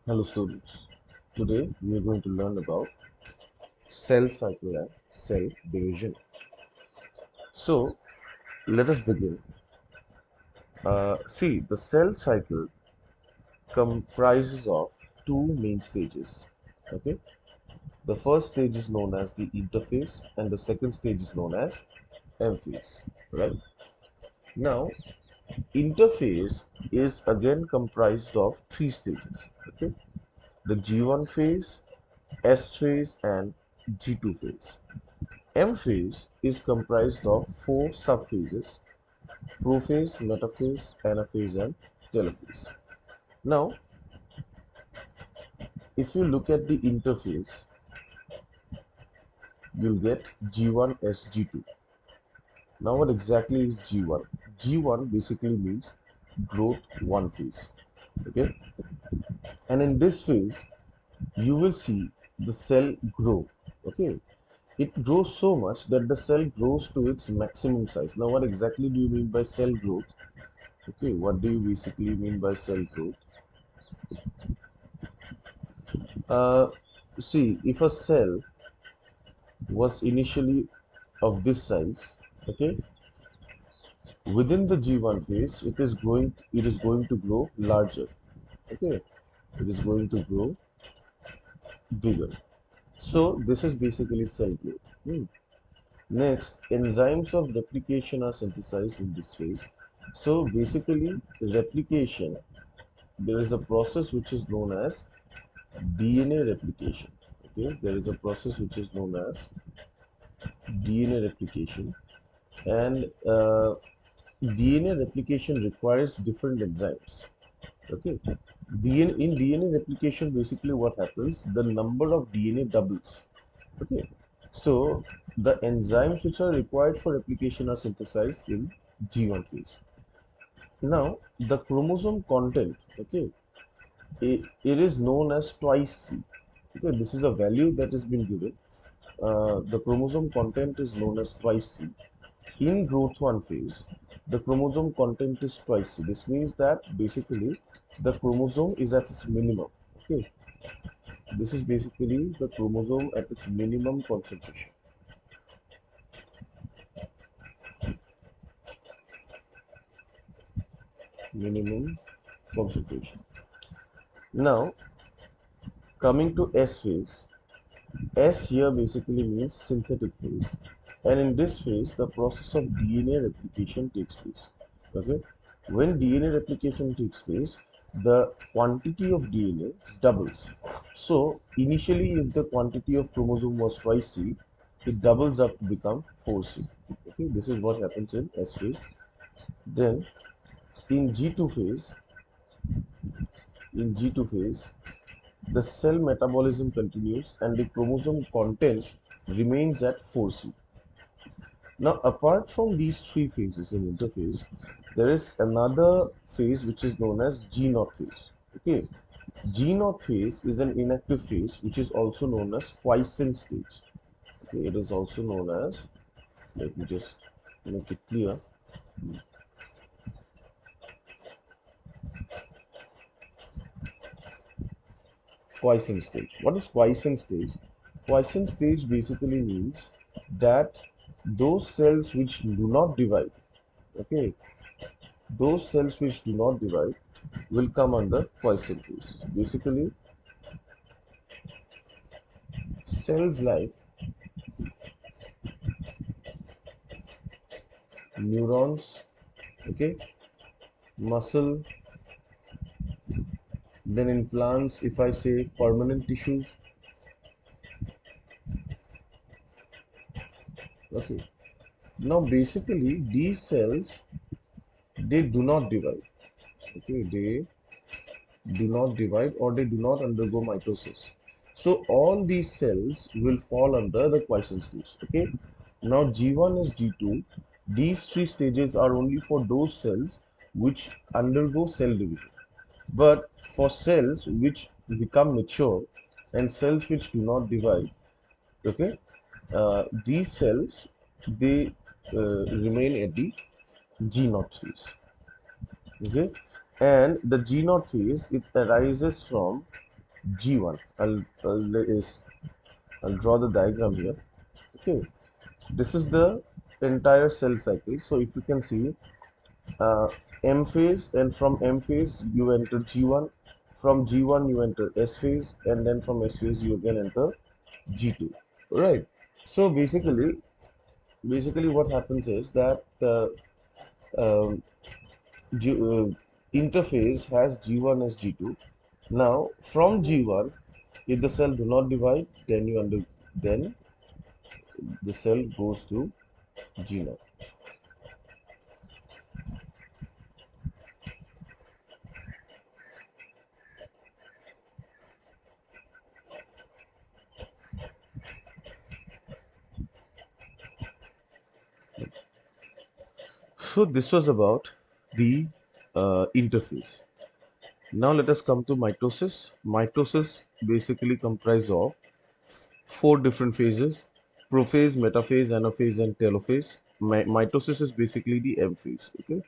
Hello students, today we are going to learn about cell cycle and cell division. So let us begin. See, the cell cycle comprises of two main stages. Okay, the first stage is known as the interphase and the second stage is known as M phase. Right? Now, interphase is again comprised of three stages. Okay, the G1 phase, S phase and G2 phase. M phase is comprised of four subphases: prophase, metaphase, anaphase, and telophase. Now, if you look at the interphase, you'll get G1S G2. Now, what exactly is G1? G1 basically means growth one phase. Okay, and in this phase, you will see the cell grow. Okay, it grows so much that the cell grows to its maximum size. Now, what exactly do you mean by cell growth? Okay, what do you basically mean by cell growth? Uh, See, if a cell was initially of this size, okay, within the G1 phase, it is going to grow larger, okay, it is going to grow bigger. So this is basically cell growth. Next, enzymes of replication are synthesized in this phase. So basically, replication, there is a process which is known as DNA replication. Okay, there is a process which is known as DNA replication, and DNA replication requires different enzymes. Okay, in DNA replication, basically what happens, the number of DNA doubles. Okay, so the enzymes which are required for replication are synthesized in G1 phase. Now, the chromosome content, okay, it is known as twice C. Okay, this is a value that has been given. The chromosome content is known as twice C. In growth 1 phase, the chromosome content is twice C. This means that basically the chromosome is at its minimum. Okay, this is basically the chromosome at its minimum concentration. Minimum concentration. Now, coming to S phase, S here basically means synthetic phase, and in this phase, the process of DNA replication takes place. Okay, when DNA replication takes place, the quantity of DNA doubles. So, initially, if the quantity of chromosome was twice C, it doubles up to become 4C. Okay, this is what happens in S phase. Then, in G2 phase, in G2 phase, the cell metabolism continues and the chromosome content remains at 4C. Now, apart from these three phases in interphase, there is another phase which is known as G0 phase. Okay, G0 phase is an inactive phase which is also known as quiescent stage. Okay, it is also known as, let me just make it clear, quiescent stage. What is quiescent stage? Quiescent stage basically means that those cells which do not divide, okay, those cells which do not divide will come under quiescent phase. Basically, cells like neurons, okay, muscle, then in plants, if I say permanent tissues, okay. Now, basically, these cells they do not divide, okay, they do not divide or they do not undergo mitosis. So all these cells will fall under the quiescent stage. Okay. Now G1 is G2. These three stages are only for those cells which undergo cell division. But for cells which become mature and cells which do not divide, okay, these cells they remain at the G0 phase. Okay, and the G0 phase it arises from G1. I'll draw the diagram here. Okay, this is the entire cell cycle. So if you can see, uh, M phase, and from M phase you enter G1, from G1 you enter S phase, and then from S phase you again enter G2. Right. So basically what happens is that um, interface has G1 as G2. Now from G1, if the cell do not divide, then the cell goes to G0. So this was about the interface. Now let us come to mitosis. Mitosis basically comprises of four different phases: prophase, metaphase, anaphase, and telophase. Mitosis is basically the M phase. Okay,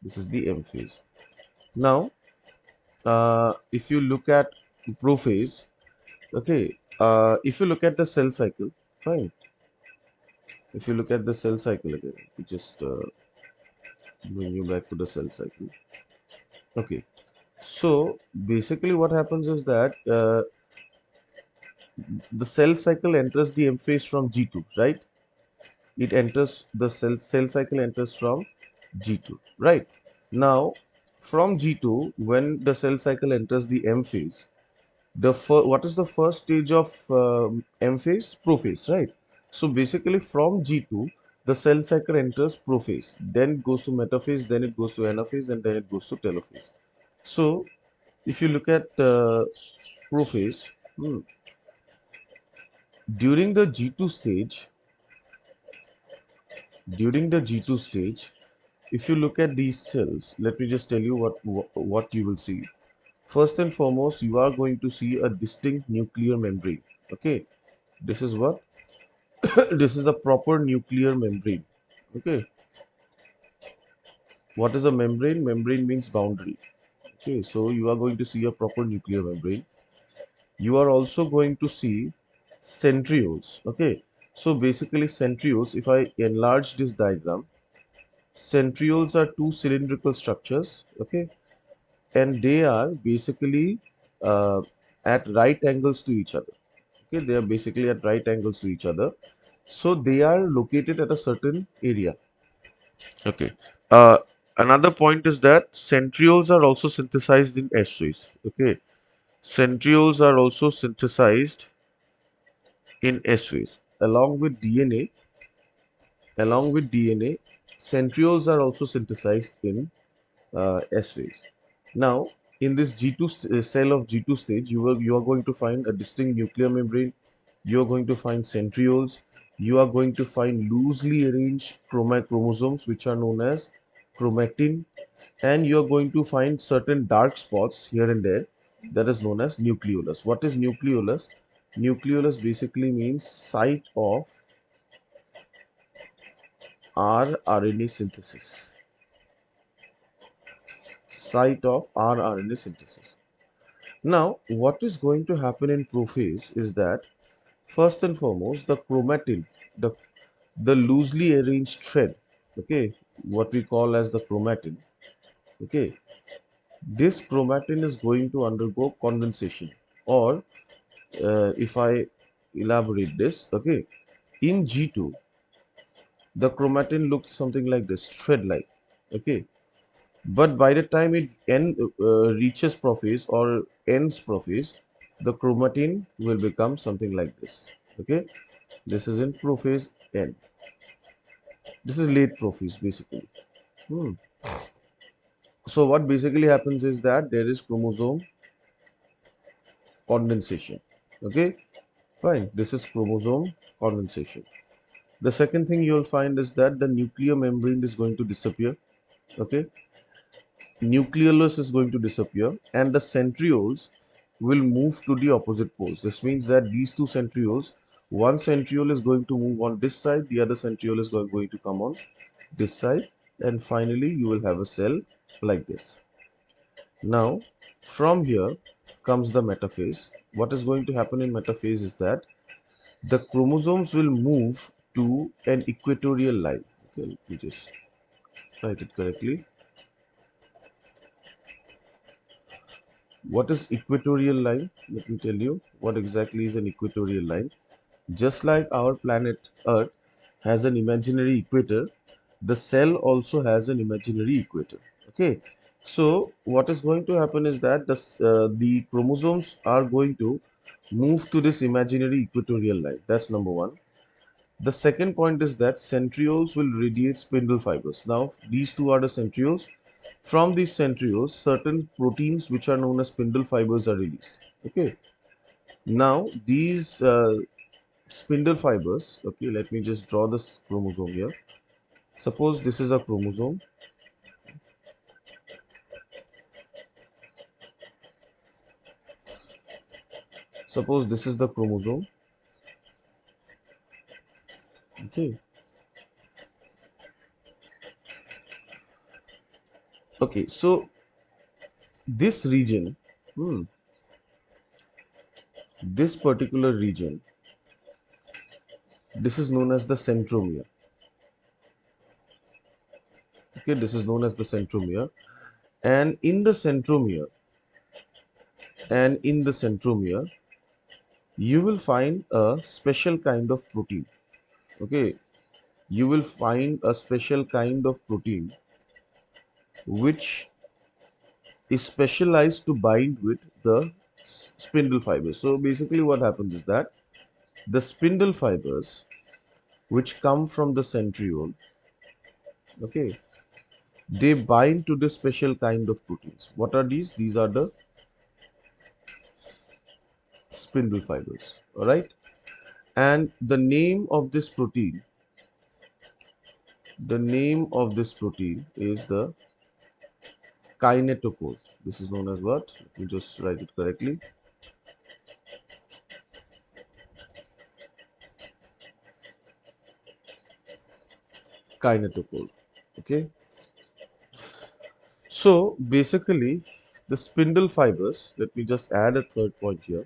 this is the M phase. Now, if you look at prophase, okay, if you look at the cell cycle, fine. If you look at the cell cycle again, just bring you back to the cell cycle. Okay, so basically what happens is that the cell cycle enters the M phase from G2, right? It enters the cell cycle enters from G2, right? Now, from G2, when the cell cycle enters the M phase, what is the first stage of M phase? Prophase, right? So basically, from G2, the cell cycle enters prophase, then it goes to metaphase, then it goes to anaphase, and then it goes to telophase. So, if you look at prophase, during the G2 stage, during the G2 stage, if you look at these cells, let me just tell you what you will see. First and foremost, you are going to see a distinct nuclear membrane. Okay, this is what this is a proper nuclear membrane. Okay, what is a membrane? Membrane means boundary. Okay, so you are going to see a proper nuclear membrane. You are also going to see centrioles. Okay, so basically centrioles, if I enlarge this diagram, centrioles are two cylindrical structures. Okay, and they are basically uh, at right angles to each other. Okay, they are basically at right angles to each other, so they are located at a certain area. Okay, uh, another point is that centrioles are also synthesized in S phase. Okay, centrioles are also synthesized in S phase along with DNA. Centrioles are also synthesized in S phase. Now, in this cell of G2 stage, you are going to find a distinct nuclear membrane. You are going to find centrioles. You are going to find loosely arranged chromosomes, which are known as chromatin, and you are going to find certain dark spots here and there, that is known as nucleolus. What is nucleolus? Nucleolus basically means rRNA synthesis. Site of rRNA synthesis. Now, what is going to happen in prophase is that first and foremost, the chromatin, the the loosely arranged thread, okay, what we call as the chromatin, okay, this chromatin is going to undergo condensation, or if I elaborate this, okay, in G2, the chromatin looks something like this, thread-like, okay, but by the time it reaches prophase or ends prophase, the chromatin will become something like this. Okay, this is in prophase end. This is late prophase basically. Hmm. So what basically happens is that there is chromosome condensation. Okay, fine. This is chromosome condensation. The second thing you will find is that the nuclear membrane is going to disappear. Okay, nucleolus is going to disappear, and the centrioles will move to the opposite poles. This means that these two centrioles, one centriole is going to move on this side, the other centriole is going to come on this side, and finally you will have a cell like this. Now, from here, comes the metaphase. What is going to happen in metaphase is that the chromosomes will move to an equatorial line. Okay, let me just write it correctly. What is equatorial line? Let me tell you what exactly is an equatorial line. Just like our planet Earth has an imaginary equator, the cell also has an imaginary equator. Okay, so what is going to happen is that the chromosomes are going to move to this imaginary equatorial line. That's number one. The second point is that centrioles will radiate spindle fibers. Now, these two are the centrioles. From these centrioles, certain proteins which are known as spindle fibers are released. Okay. Now, these spindle fibers, okay, let me just draw this chromosome here. Suppose this is a chromosome. Suppose this is the chromosome. Okay. Okay, so this region, hmm, this particular region, this is known as the centromere. Okay, this is known as the centromere. And in the centromere, you will find a special kind of protein. Okay, you will find a special kind of protein which is specialized to bind with the spindle fibers. So basically what happens is that the spindle fibers which come from the centriole, okay, they bind to the special kind of proteins. What are these? These are the spindle fibers. All right. And the name of this protein is the kinetochore. This is known as what? Let me just write it correctly. Kinetochore. Okay. So basically, the spindle fibers, let me just add a third point here.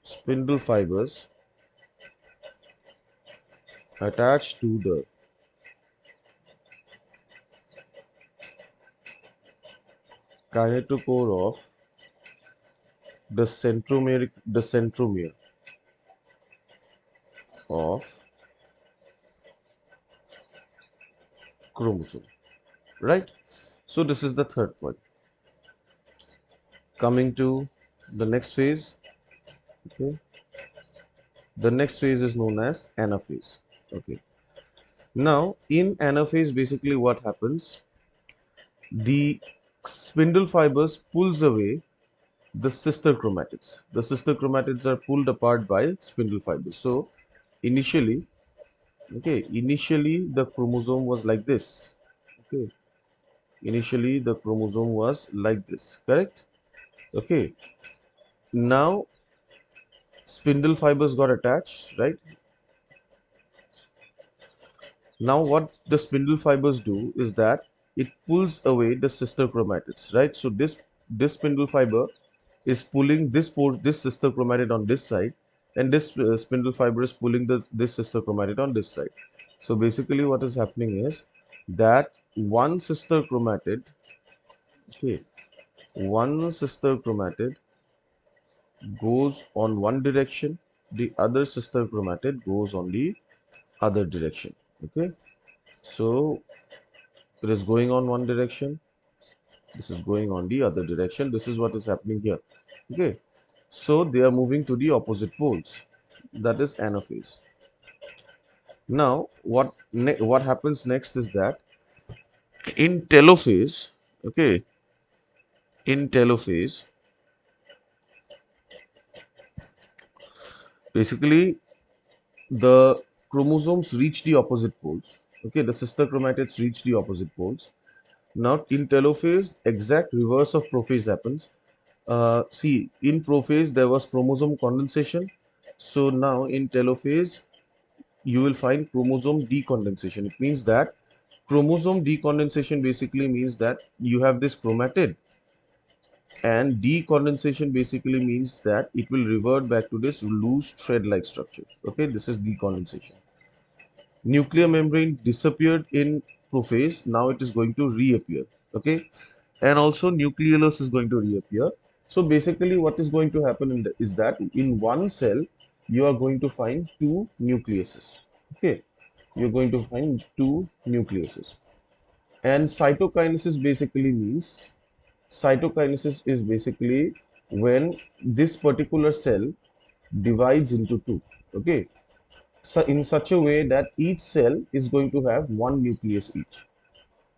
Spindle fibers attached to the kinetochore of the centromere of chromosome. Right? So this is the third point. Coming to the next phase. Okay. The next phase is known as anaphase. Okay. Now, in anaphase, basically what happens? The spindle fibers pulls away the sister chromatids. The sister chromatids are pulled apart by spindle fibers. So, initially, initially the chromosome was like this. Okay, initially the chromosome was like this. Correct? Okay. Now, spindle fibers got attached, right? Now what the spindle fibers do is that it pulls away the sister chromatids, right? So this spindle fiber is pulling this sister chromatid on this side, and this spindle fiber is pulling this sister chromatid on this side. So basically what is happening is that one sister chromatid, okay, one sister chromatid goes on one direction, the other sister chromatid goes on the other direction. Okay, so it is going on one direction, this is going on the other direction. This is what is happening here. Okay, so they are moving to the opposite poles. That is anaphase. Now what happens next is that in telophase, okay, in telophase, basically the chromosomes reach the opposite poles. Okay, the sister chromatids reach the opposite poles. Now in telophase, exact reverse of prophase happens. See, in prophase there was chromosome condensation. So now in telophase you will find chromosome decondensation. It means that Chromosome decondensation basically means that you have this chromatid, and decondensation basically means that it will revert back to this loose thread-like structure. Okay, this is decondensation. Nuclear membrane disappeared in prophase, now it is going to reappear. Okay, and also nucleolus is going to reappear. So basically what is going to happen is that in one cell you are going to find two nucleuses. Okay, you're going to find two nucleuses. And cytokinesis basically means, cytokinesis is basically when this particular cell divides into two. Okay, so in such a way that each cell is going to have one nucleus each.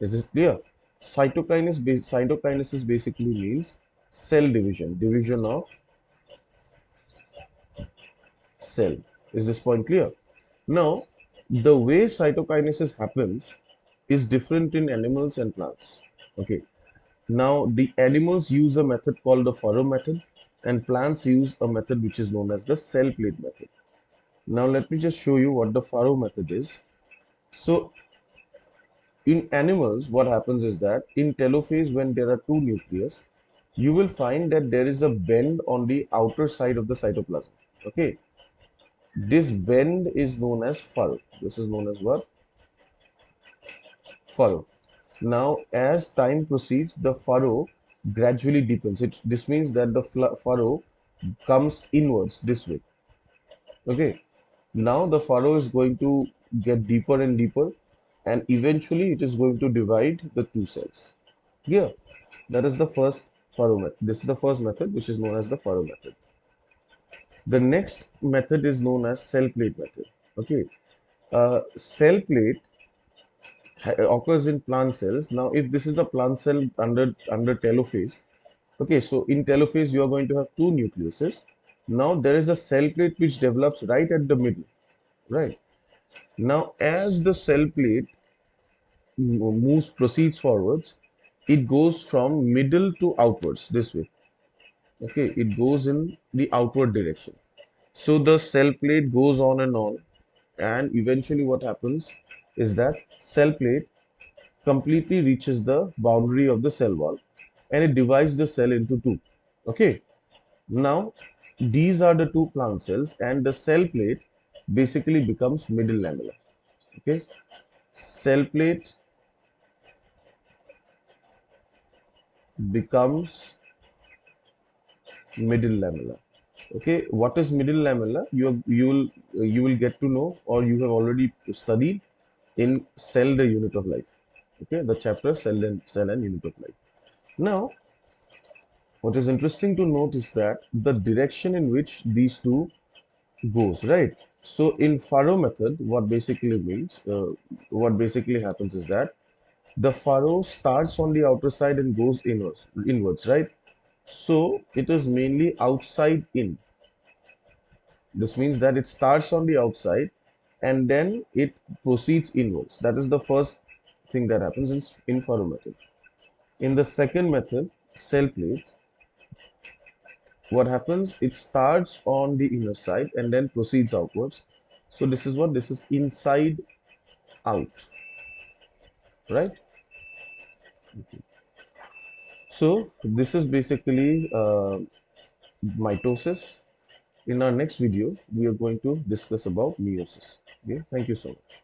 Is this clear? Cytokinesis basically means cell division, division of cell. Is this point clear? Now, the way cytokinesis happens is different in animals and plants. Okay. Now, the animals use a method called the furrow method, and plants use a method which is known as the cell plate method. Now, let me just show you what the furrow method is. So, in animals, what happens is that in telophase, when there are two nucleus, you will find that there is a bend on the outer side of the cytoplasm. Okay, this bend is known as furrow. This is known as what? Furrow. Now, as time proceeds, the furrow gradually deepens. This means that the furrow comes inwards this way. Okay, now the furrow is going to get deeper and deeper, and eventually it is going to divide the two cells. Here, that is the first furrow method. This is the first method, which is known as the furrow method. The next method is known as cell plate method. Okay, cell plate occurs in plant cells. Now, if this is a plant cell under telophase, okay, so in telophase you are going to have two nucleuses. Now there is a cell plate which develops right at the middle, right? Now, as the cell plate proceeds forwards, it goes from middle to outwards this way. Okay, it goes in the outward direction. So the cell plate goes on, and eventually what happens is that cell plate completely reaches the boundary of the cell wall, and it divides the cell into two. Okay, now these are the two plant cells, and the cell plate basically becomes middle lamella. Okay, cell plate becomes middle lamella. Okay, what is middle lamella? You will get to know, or you have already studied in Cell, the Unit of Life. Okay, the chapter Cell and Unit of Life. Now, what is interesting to note is that the direction in which these two goes, right? So in furrow method, what basically happens is that the furrow starts on the outer side and goes inwards, right? So it is mainly outside in. This means that it starts on the outside and then it proceeds inwards. That is the first thing that happens in furrow method. In the second method, cell plates, what happens? It starts on the inner side and then proceeds outwards. So this is inside out, right? So this is basically mitosis. In our next video, we are going to discuss about meiosis. Okay, thank you so much.